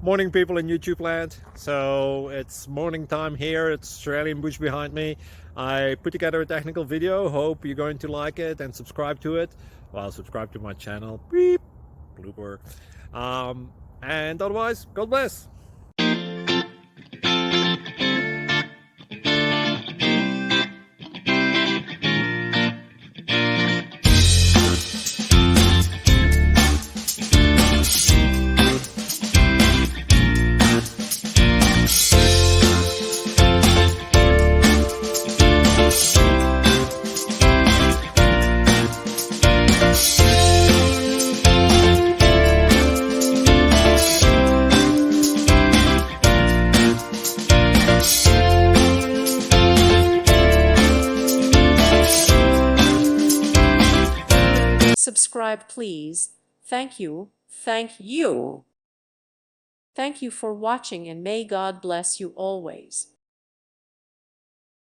Morning, people in YouTube land. So it's morning time here. It's Australian bush behind me. I put together a technical video. Hope you're going to like it and subscribe to it. Well, subscribe to my channel. Beep, blooper. And otherwise, God bless. Subscribe, please. Thank you. Thank you. Thank you for watching, and may God bless you always.